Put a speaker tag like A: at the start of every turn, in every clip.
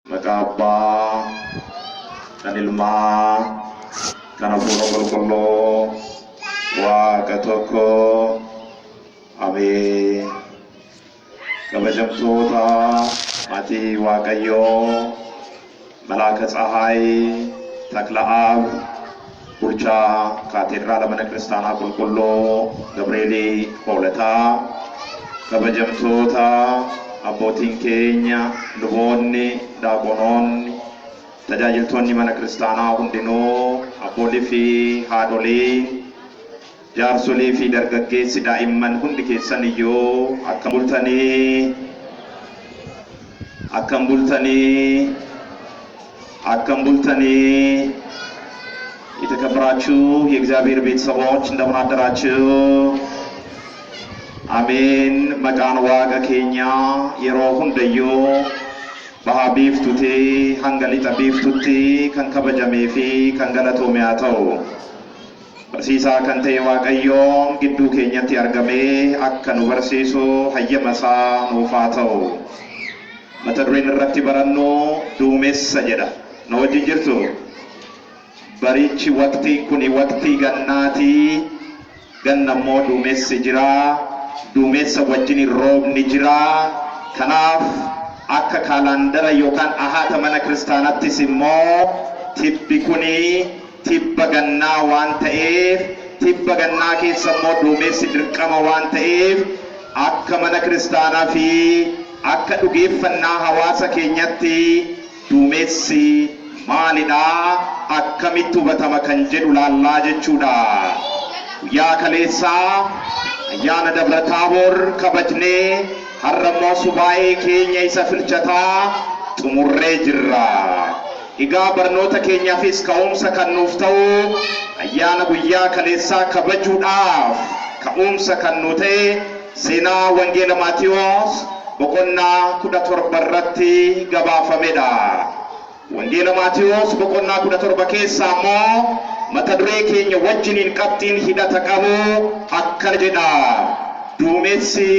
A: Makaba kan ilma kan Hafuura Qulqulluu Waaqa tokko Ameen. Kabajamtoota maatii Waaqayyoo Malaaka Tsahaay Takla'aab bulchaa Kaateediraala Mana Kiristaanaa Qulqulluu Gabreelii Hoolataa, kabajamtoota abbootiin keenya, luboonni, daaqonoonni, tajaajiltoonni mana kiristaanaa hundinuu, abboolii fi haadholii, jaarsolii fi dargaggeessi daa'imman hundi keessan iyyuu akkam bultanii የተከበራችሁ የእግዚአብሔር ቤተሰቦች እንደምን አደራችሁ? አሜን። መቃን ዋቀ ኬኛ የሮ ሁንደዮ በሃቢፍቱቲ ሃንገሊጠ ቢፍቱቲ ከንከበጀሜ ፊ ከንገለቶሚያተው በርሲሳ ከንተ ዋቀዮም ግዱ ኬኛቲ አርገሜ አከኑ በርሲሱ ሀየመሳ ኑፋተው መተድሬን ረቲ በረኖ ዱሜስ ሰጀዳ ነወጅ ጅርቱ barichi waqtii kuni waqtii gannaati. Gannammoo duumessi jira, duumessa wajjin roobni jira. Kanaaf akka kaalandara yookaan ahata mana kiristaanattis immoo tibbi kuni tibba gannaa waan ta'eef, tibba gannaa keessa immoo duumessi dirqama waan ta'eef akka mana kiristaanaa fi akka dhugeeffannaa hawaasa keenyatti duumessi maalidha akkamitti hubatama kan jedhu laallaa jechuudha. Guyyaa kaleessaa ayyaana Dabra Taaboor kabajnee har'ammoo subaa'ee keenya isa filchataa xumurree jirra. Egaa barnoota keenyaafis ka'umsa kan nuuf ta'u ayyaana guyyaa kaleessaa kabajuudhaaf ka'umsa kan nu ta'e seenaa wangeela Maatiyos boqonnaa 17 irratti gabaafamedha. Wangeela Maatiyos boqonnaa 17 keessa ammoo mata duree keenya wajjiniin qabxiin hidhata qabu akkana jedha. Duumessi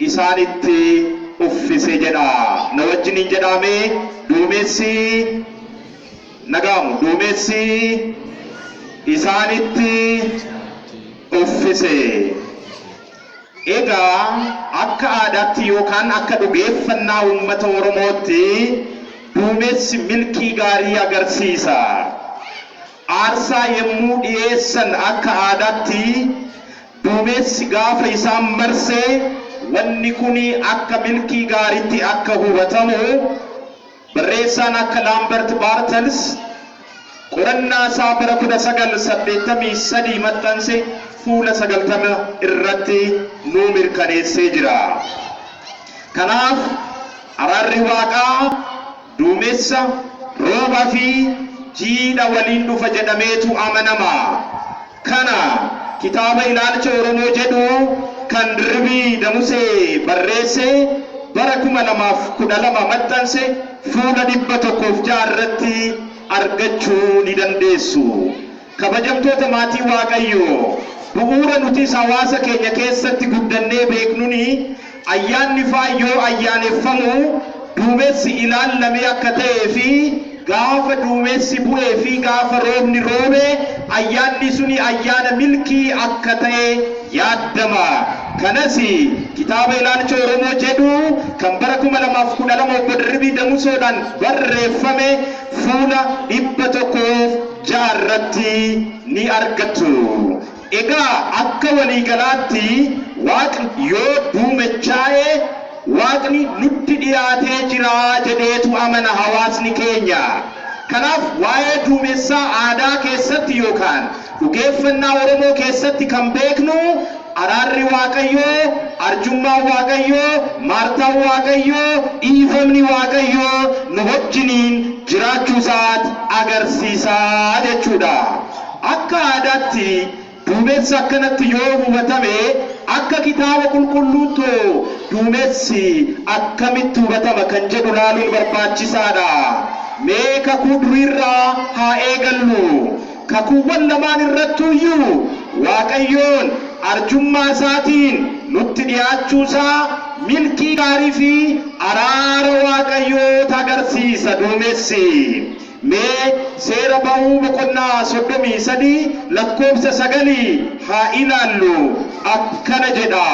A: isaanitti uffise jedha. Na wajjiniin jedhame duumessi nagaamu duumessi isaanitti uffise. Egaa akka aadaatti yookaan akka dhugeeffannaa uummata Oromootti duumessi milkii gaarii agarsiisa. Aarsaa yemmuu dhiyeessan akka aadaatti duumessi gaafa isaan marsee wanni kuni akka milkii gaariitti akka hubatamu barreessaan akka Laambert Baartels qorannaa isaa bara 1983 maxxanse fuula 90 irratti nuu mirkaneessee jira. Kanaaf araarri Waaqaa duumessa rooba fi jiidha waliin dhufa jedhameetu amanama. Kana kitaaba ilaalcha Oromoo jedhu kan Dirribii Damusee barreesse bara 2012 maxxanse fuula 106 irratti argachuu ni dandeessu. Kabajamtoota maatii Waaqayyoo, bu'uura nuti hawaasa keenya keessatti guddannee beeknuni ayyaanni faayyoo ayyaaneffamu duumessi ilaallamee akka ta'ee fi gaafa duumessi bu'ee fi gaafa roobni roobe ayyaanni suni ayyaana milkii akka ta'e yaaddama. Kanas kitaaba ilaalcha Oromoo jedhu kan bara 2012 obbo Dirribii Damusoodhaan barreeffame fuula 106 irratti ni argattu. Egaa akka waliigalaatti Waaqni yoo duumechaa'e Waaqni nutti dhiyaatee jira jedheetu amana hawaasni keenya. Kanaaf waa'ee duumessaa aadaa keessatti yookaan dhugeeffannaa Oromoo keessatti kan beeknu araarri Waaqayyoo, arjummaan Waaqayyoo, maartaan Waaqayyoo, dhiifamni Waaqayyoo nu wajjiniin jiraachuu isaati agarsiisaa jechuudha. Akka aadaatti duumessi akkanatti yoo hubatame akka kitaaba qulqulluutti duumessi akkamitti hubatama kan jedhu laaluun barbaachisaadha. Mee kakuu duriirraa haa eegallu. kakuuwwan lamaan irrattuyyuu Waaqayyoon arjummaa isaatiin nutti dhiyaachuusaa milkii gaarii fi araara Waaqayyoota agarsiisa duumessi. Mee seera ba'uu boqonnaa 33 lakkoofsa 9 haa ilaallu. Akkana jedha: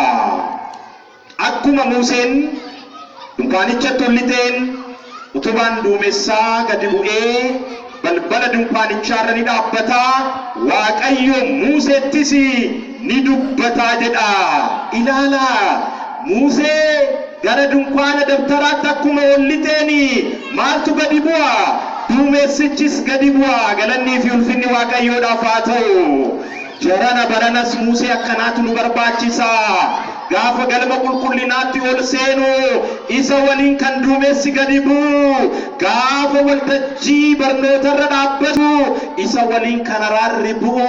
A: akkuma Museen dunkaanichatti olliteen utubaan duumessaa gadi bu'ee balbala dunkaanicharra ni dhaabbata, Waaqayyo Museettis ni dubbata jedha. Ilaala, Musee gara dunkaana dabtaraatti akkuma olliteen maaltu gadi bu'a? Duumessichis gadi bu'a. Galannii fi ulfinni Waaqayyoodhaaf haa ta'u. Jarana baranas Musee akkanaatu nu barbaachisa. Gaafa galma qulqullinaatti ol seenu isa waliin kan duumessi gadi bu'u, gaafa waltajjii barnootarra dhaabbatu isa waliin kan araarri bu'u,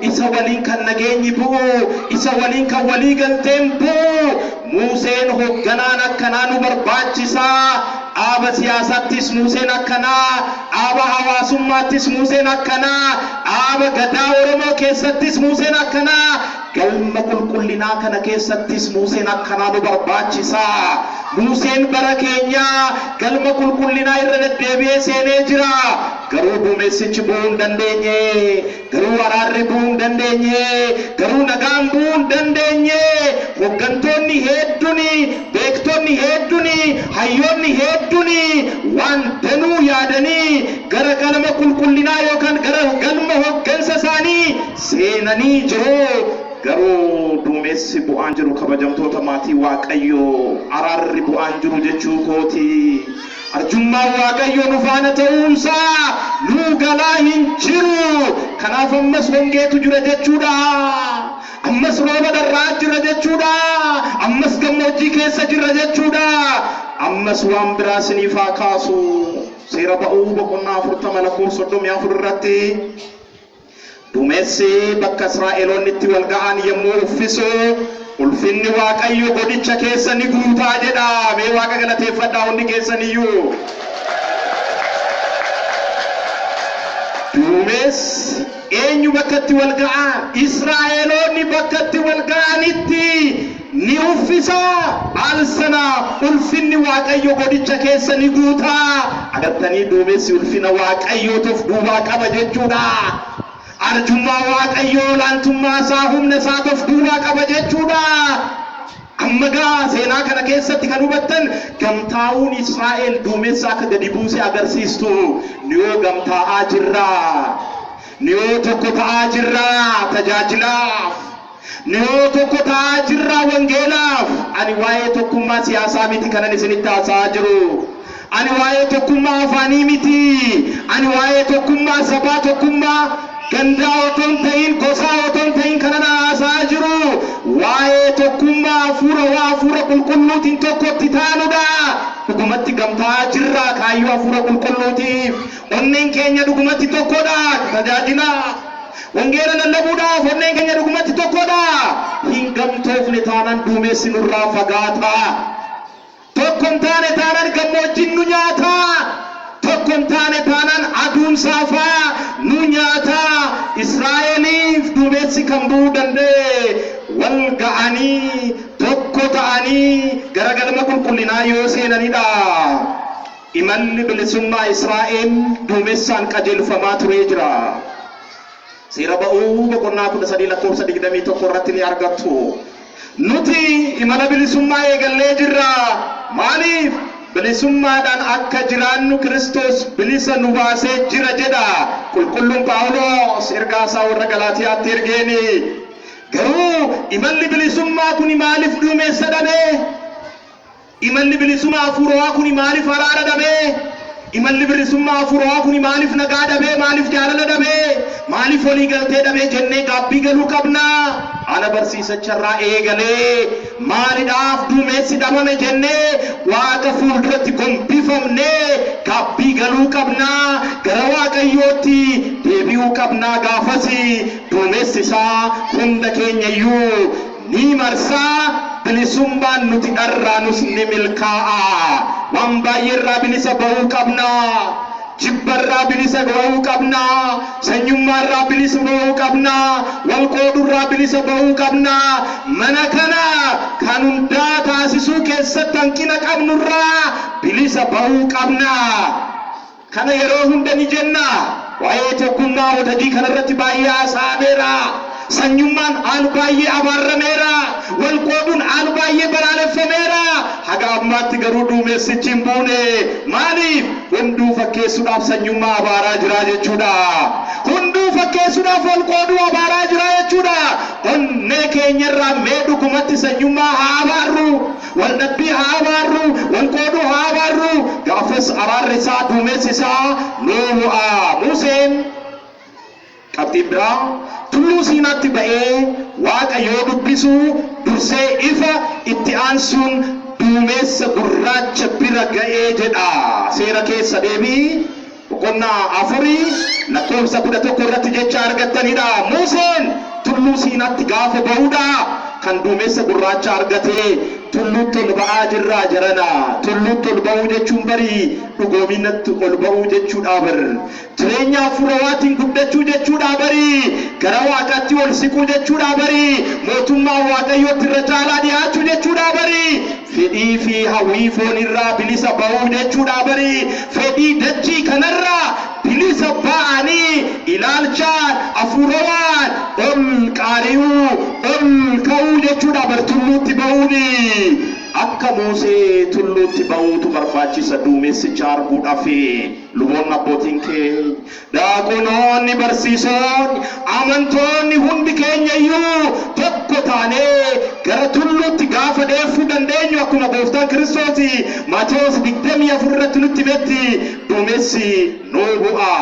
A: isa waliin kan nageenyi bu'u, isa waliin kan walii galteen bu'u. Museen hoogganaan akkanaa nu barbaachisa. Dhaaba siyaasaattis Museen akkanaa, dhaaba hawaasummaattis Museen akkanaa, dhaaba gadaa Oromoo keessattis Museen akkanaa, galma qulqullinaa kana keessattis Museen akkanaa nu barbaachisa. Museen bara keenyaa galma qulqullinaa irra deddeebi'ee seenee jira. Garuu duumessichi bu'uu hin dandeenye, garuu araarri bu'uu hin dandeenye, garuu nagaan bu'uu hin dandeenye. Hooggantoonni hedduun, beektonni hedduun, hayyoonni hedduun waan danuu yaadanii gara galma qulqullinaa yookaan gara galma hooggansa isaanii seenanii jiru. Garuu duumessi bu'aan jiru. Kabajamtoota maatii Waaqayyoo, araarri bu'aan jiru jechuu kooti. Arjummaa Waaqayyoo nu faana ta'uunsaa nu galaa hin jiru. Kanaaf ammas hongeetu jira jechuudha. Ammas rooba dharraa jira jechuudha. Ammas gammoojjii keessa jira jechuudha. Ammas waan biraa isiniif haa kaasu. Seera ba'uu boqonnaa 40 lakkoofsa 34 irratti duumessi bakka Israa'eloonni itti wal ga'an yommuu uffisu ulfinni Waaqayyo godicha keessa ni guutaa jedha. Mee Waaqa galateeffadhaa hundi keessaniyyuu. Duumessi eenyu bakka itti wal ga'an? Israa'eloonni bakka itti wal ga'anitti ni uffisa. Al sana ulfinni Waaqayyo godicha keessa ni guutaa. Agartanii duumessi ulfina Waaqayyootiif duubaa qaba jechuudha. Arjummaa Waaqayyoo laantummaa isaa humna isaatiif duubaa qaba jechuudha. Amma gaa seenaa kana keessatti kan hubattan gamtaa'uun Israa'el duumessa akka gadi buuse agarsiistu. Niyoo gamtaa'aa jirra, niyoo tokko ta'aa jirra tajaajilaaf, niyoo tokko ta'aa jirra wangeelaaf. Ani waa'ee tokkummaa siyaasaa miti kanan isinitti haasa'aa jiru. Ani waa'ee tokkummaa afaanii miti. Ani waa'ee tokkummaa sabaa, tokkummaa gandaa otoo hin ta'in, gosaa otoo hin ta'in kanan haasa'aa jiru. Waa'ee tokkummaa hafuura qulqulluutiin tokkotti taanudha. Dhugumatti gamtaa'aa jirra kaayyoo hafuura qulqulluutiif. Onneen keenya dhugumatti tokkodha tajaajilaaf. Wangeela lallabuudhaaf onneen keenya dhugumatti tokkodha. Hin gamtoofne taanaan duumessi nurraa fagaata. Tokko hin taane taanaan gammoojjiin nu nyaata. Tokko hin taane taanaan aduun saafaa nu nyaata. Israa'eliif duumessi kan bu'uu danda'e wal ga'anii tokko ta'anii gara galma qulqullinaa yoo seenanidha. Imalli bilisummaa Israa'el duumessaan qajeelfamaa turee jira. Seera ba'uu boqonnaa 13 lakkoofsa 21 irratti ni argattu. Nuti imala bilisummaa eegallee jirra. Maaliif? Bilisummaadhaan akka jiraannu Kiristoos bilisa nu baasee jira jedha qulqulluun Phaawulos ergaa isaa warra Galaatiyaatti ergeeni. Garuu imalli bilisummaa kun maaliif duumessa dhabe? Imalli bilisummaa hafuuraa kun maaliif araara dhabe? Imalli bilisummaa hafuuraa kun maaliif nagaa dhabe? Maaliif jaalala dhabe? Maaliif walii galtee dhabe jennee gaabbii galuu qabna. Ana barsiisacharraa eegalee maaliidhaaf duumessi dhabame jennee Waaqa fuulduratti gombifamnee gaabbii galuu qabna. Gara Waaqayyootti deebi'uu qabna. Gaafasi duumessi isaa hunda keenyayyuu ni marsaa. Bilisummaan nuti dharraa nus ni milkaa'a. Waan baay'eerraa bilisa ba'uu qabna. jibbarraa bilisa bahuu qabna, sanyummaarraa bilisa bahuu qabna, walqoodurraa bilisa bahuu qabna. Mana kana kan hundaa taasisuu keessatti hanqina qabnurraa bilisa bahuu qabna. Kana yeroo hunda ni jenna. Waa'ee tokkummaa hojii kanarratti baay'ee haasa'ameera. Sanyummaan al baay'ee abaarameera, walqooduun al baay'ee balaaleffameera. Haga ammaatti garuu duumessichi hin buune. Maaliif? Hunduu fakkeessuudhaaf sanyummaa abaaraa jira jechuudha. Hunduu fakkeessuudhaaf walqooduu abaaraa jira jechuudha. Onnee keenyarraa mee dhugumatti sanyummaa haa abaarru, waldhabbii haa abaarru, walqooduu haa abaarru. Gaafas araarri isaa duumessi isaa nuu bu'a. Museen qabxii biraa tulluu Siinaatti ba'ee Waaqa yoo dubbisu dursee ifa itti aansuun duumessa gurraacha bira ga'ee jedha. Seera keessa deebii boqonnaa 4 lakkoofsa 11 irratti jecha argattanidha. Museen tulluu Siinaatti gaafa ba'uudha kan duumessa gurraacha argatee tulluutti ol ba'aa jirraa jarana. Tulluutti ol ba'uu jechuun barii dhugoominatti ol ba'uu jechuudha bari. Jireenya hafuurawaatiin guddachuu jechuudha barii. Gara Waaqaatti ol siquu jechuudha barii. Mootummaa Waaqayyootti irra caalaa dhiyaachuu jechuudha barii. Fedhii fi hawwii foonirraa bilisa ba'uu jechuudha barii. Fedhii dachii kanarraa bilisa ba'anii ilaalchaan hafuurawaan ol qaari'uu ol ka'uu jechuudha bari tulluutti ba'uuni. Akka Musee tulluutti ba'uutu barbaachisa duumessicha arguudhaaf. Luboonni abbootiin keenya, daaqonoonni, barsiisonni, amantoonni hundi keenya iyyuu tokko taanee gara tulluutti gaafa deemuu dandeenyu akkuma gooftaan Kiristoos Maatewos 24 irratti nutti himetti duumessi nuu bu'a.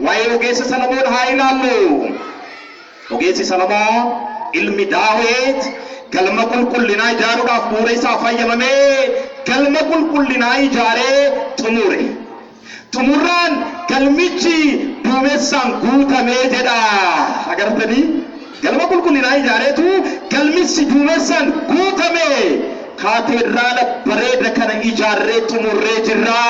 A: Waa'ee ogeessa Salamoon haa ilaallu. Ogeessi Salamoon ilmi Daawit galma qulqullinaa ijaaruudhaaf bu'uura isaa fayyadamee galma qulqullinaa ijaaree xumure. Xumurraan galmichi duumessaan guutamee jedha. Agartanii galma qulqullinaa ijaareetu galmichi duumessaan guutame. Kaatedraala bareeda kana ijaarree xumurree jirra.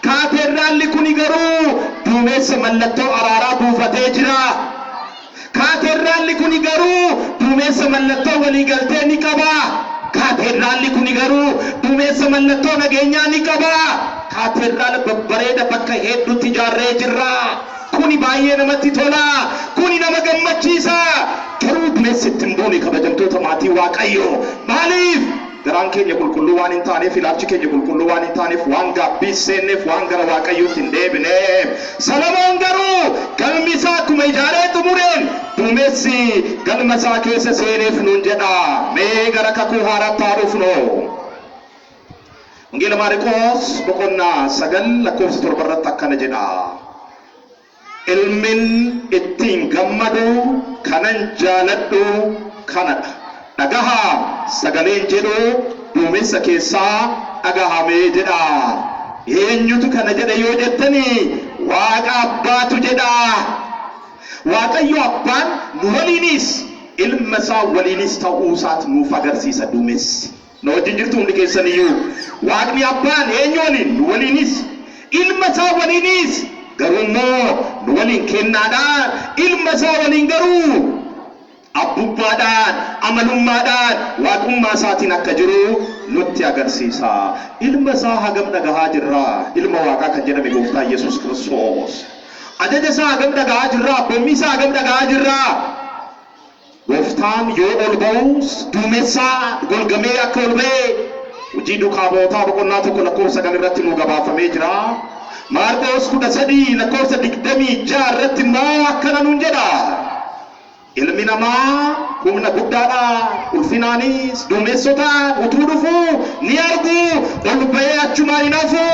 A: Kaatedraalli kun garuu duumessa mallattoo araaraa buufatee jira. Kaatedraalli kun garuu duumessa mallattoo waliigaltee ni qaba. Kaatedraalli kun garuu duumessa mallattoo nageenyaa ni qaba. Kaatedraala babbareeda bakka hedduutti ijaarree jirra. Kuni baay'ee namatti tola. Kuni nama gammachiisa. Garuu duumessi ittiin buune kabajamtoota maatii Waaqayyoo. Maaliif? Garaan keenya qulqulluu waan hin taaneef, ilaalchi keenya qulqulluu waan hin taaneef, waan gaabbii seenneef, waan gara Waaqayyootti hin deebineef. Salamoon garuu galmi isaa akkuma ijaaree xumureen duumessi galma isaa keessa seeneef nuun jedha. Mee gara kakuu haaraatti haa dhufnu. Wangeela Maarqos boqonnaa 9 lakkoofsa 7 irratti akkana jedha. Ilmin ittiin gammadu kanan jaaladhu kanadha. Dhagahaa sagaleen jedhu duumessa keessaa dhagahamee jedha. Eenyutu kana jedha yoo jettanii Waaqa Abbaatu jedha. Waaqayyo Abbaan nu waliinis ilma isaa waliinis ta'uu isaati nuuf agarsiisa duumessi. Na wajjin jirtu hundi keessaniyyuu Waaqni Abbaan eenyu waliin? Nu waliinis. Ilma isaa waliinis garuu immoo nu waliin kennaadhaan ilma isaa waliin garuu abbummaadhaan amalummaadhaan waaqummaa isaatiin akka jiru nutti agarsiisa. Ilma isaa hagam dhagahaa jirra. Ilma Waaqaa kan jedhame Gooftaa Yesuus Kiristoos. Ajaja isaa hagam dhagahaa jirra. Abboommii isaa hagam dhagahaa jirra. Gooftaan yoo ol ba'us duumessaa golgamee akka ol ba'e hojii duukaa bootaa boqonnaa 1 lakkoofsa 9 irratti nu gabaafamee jira. Maarqos 13 lakkoofsa 26 irratti immoo akkana nuun jedha. Ilmi namaa humna guddaadhaan ulfinaanis duumessotaan utuu dhufu ni argu. Ol ba'ee achumaan hin hafu.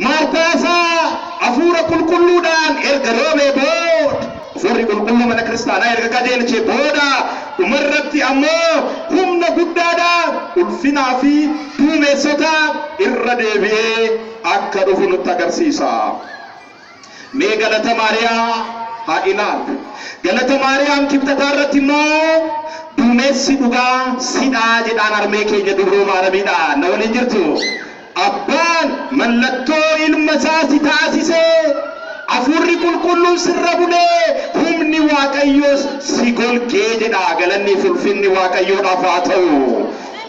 A: Maarqoosaa hafuura qulqulluudhaan erga roobee booda hafuurri qulqulluu mana kiristaanaa erga qajeelchee booda dhumarratti ammoo humna guddaadhaan ulfinaa fi duumessotaan irra deebi'ee akka dhufu nutti agarsiisa. Mee galata Maariyaa haa ilaallu. Galata Maariyaam kibxataa irratti immoo duumessi dhugaa sidhaa jedhaan harmee keenya dubroo Maaramiidha. Na waliin jirtu. Abbaan mallattoo ilma isaa si taasise. Afurri qulqulluun sirra bulee humni Waaqayyoos si golgee jedha. Galanni ulfinni Waaqayyoodhaaf haa ta'u.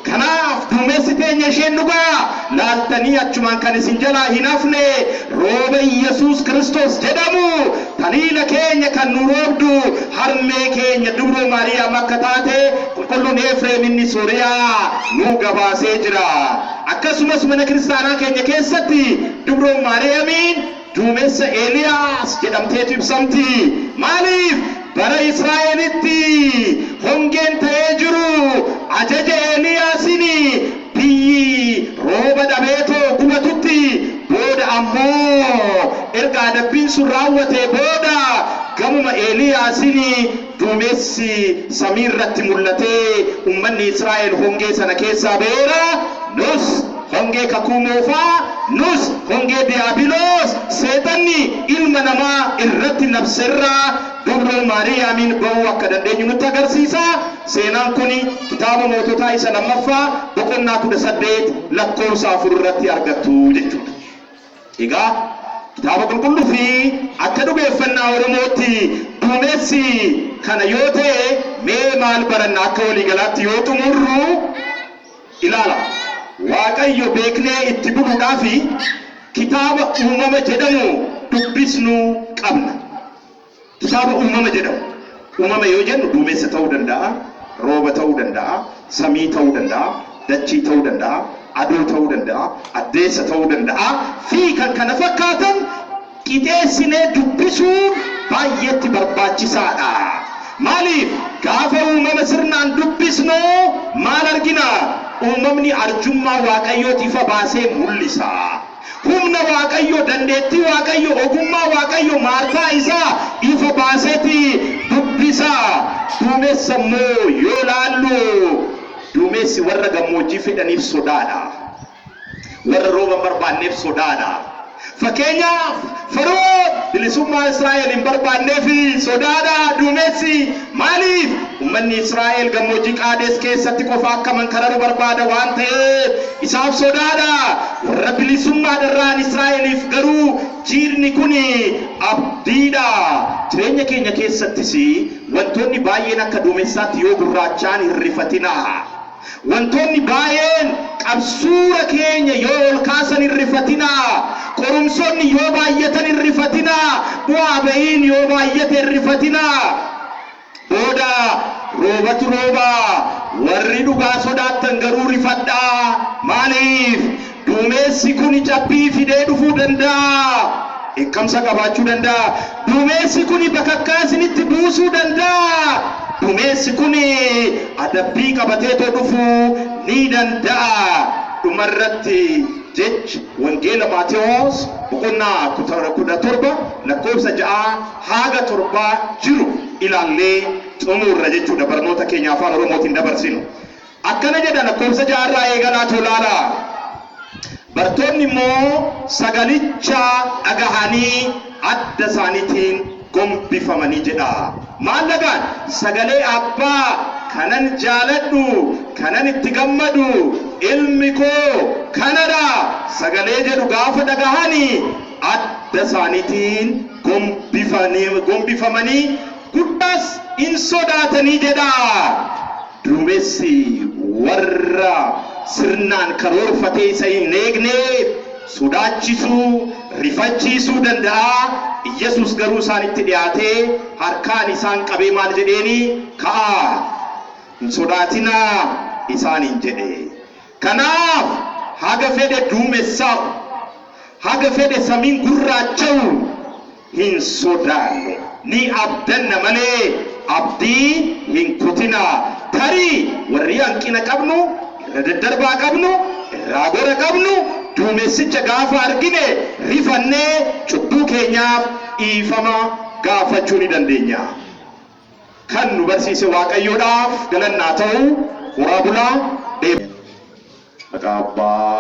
A: Kanaaf duumessi teenya isheen dhugaa laaltanii achumaan kan isin jalaa hin hafne rooba Yesuus Kiristoos jedhamu taniila keenya kan nu roobdu harmee keenya dubroo Maariyaam akka taate qulqulluun Efreem inni Sooriyaa nu gabaasee jira. Akkasumas mana kiristaanaa keenya keessatti dubroo Maariyaamiin duumessa Eeliyaas jedhamteetu ibsamti. Maaliif? Bara Israa'elitti hongeen ta'ee jiru ajaja Eeliyaasini biyyi rooba dhabeetoo gubatutti booda ammoo erga adabbiin sun raawwatee booda gamuma Eeliyaasini duumessi samii irratti mul'atee ummanni Israa'el hongee sana keessaa ba'eera. Nus hongee kakuu moofaa, nus hongee diiyaabiloos seexanni ilma namaa irratti labserraa dubroo Maariyaamiin ba'uu akka dandeenyu nutti agarsiisa. Seenaan kun kitaaba moototaa isa lammaffaa boqonnaa 18 lakkoofsa 4 irratti argattu jechuudha. Egaa kitaaba qulqulluu fi akka dhugeeffannaa Oromootti duumessi kana yoo ta'e mee maal baranna akka waliigalaatti yoo xumurru ilaala. Waaqayyo beeknee itti buluudhaaf kitaaba uumama jedhamu dubbisnuu qabna. Kitaaba uumama jedhamu. Uumama yoo jennu duumessa ta'uu danda'a, rooba ta'uu danda'a, samii ta'uu danda'a, dachii ta'uu danda'a, aduu ta'uu danda'a, addeessa ta'uu danda'a fi kan kana fakkaatan qixeessinee dubbisuun baay'eetti barbaachisaadha. Maaliif? Gaafa uumama sirnaan dubbisnu maal argina? Uumamni arjummaa Waaqayyooti ifa baasee mul'isa. Humna Waaqayyo, dandeettii Waaqayyo, ogummaa Waaqayyo maartaa isaa ifa baaseeti dubbisa. Duumessa immoo yoo laallu duumessi warra gammoojjii fedhaniif sodaadha. Warra rooba barbaanneef sodaadha. Fakkeenyaaf Fara'oon bilisummaa Israa'el hin barbaanneef sodaadha duumessi. Maaliif? Ummanni Israa'el gammoojjii Qaadees keessatti qofa akka mankararu barbaada waan ta'eef isaaf sodaadha. Warra bilisummaadhaan Israa'eliif garuu jiirni kun abdiidha. Jireenya keenya keessattis wantoonni baay'een akka duumessaatti yoo gurraachaan hin rifatina. Wantoonni baay'een qabsuura keenya yoo ol kaasan hin rifatina. Qorumsoonni yoo baay'atan hin rifatina. Bu'aa ba'iin yoo baay'ate hin rifatina. Booda roobatu rooba. Warri dhugaa sodaattan garuu rifadha. Maaliif? Duumessi kun cabbii fidee dhufuu danda'a. Eekkamsa qabaachuu danda'a. Duumessi kun bakakkaa isinitti buusuu danda'a. Duumessi kun adabbii qabateetoo dhufuu ni danda'a. Dhumarratti jecha wangeela Maatewos boqonnaa 17 lakkoofsa 6 haga 7 jiru ilaallee xumurra jechuudha. Barnoota keenya afaan Oromootiin dabarsinu. Akkana jedha lakkoofsa 6 irraa eegalaa tolaala. Bartoonni immoo sagalicha dhagahanii adda isaaniitiin gombifamanii jedha. Maal dhagaan? Sagalee Abbaa kanan jaaladhu, kanan itti gammadu, ilmi koo kanadha. Sagalee jedhu gaafa dhagahanii adda isaaniitiin gombifamanii guddaas in sodaatanii jedha. Duumessi warra sirnaan karoorfatee isa hin eegneef sodaachisuu, rifachiisuu danda'a. Yesus garuu isaanitti dhiyaatee harkaan isaan qabee maal jedheeni? Ka'aa hin sodaatinaa isaaniin jedhe. Kanaaf haga fedhe duumessaa'u, haga fedhe samiin gurraacha'u hin sodaannu. Ni abdanna malee abdii hin kutina. Tarii warri hanqina qabnu, irra daddarbaa qabnu, irraa gora qabnu duumessicha gaafa argine rifannee cubbuu keenyaaf dhiifama gaafachuu ni dandeenya. Kan nu barsiise Waaqayyoodhaaf galannaa ta'u horaa bulaa deema. Maqaa Abbaa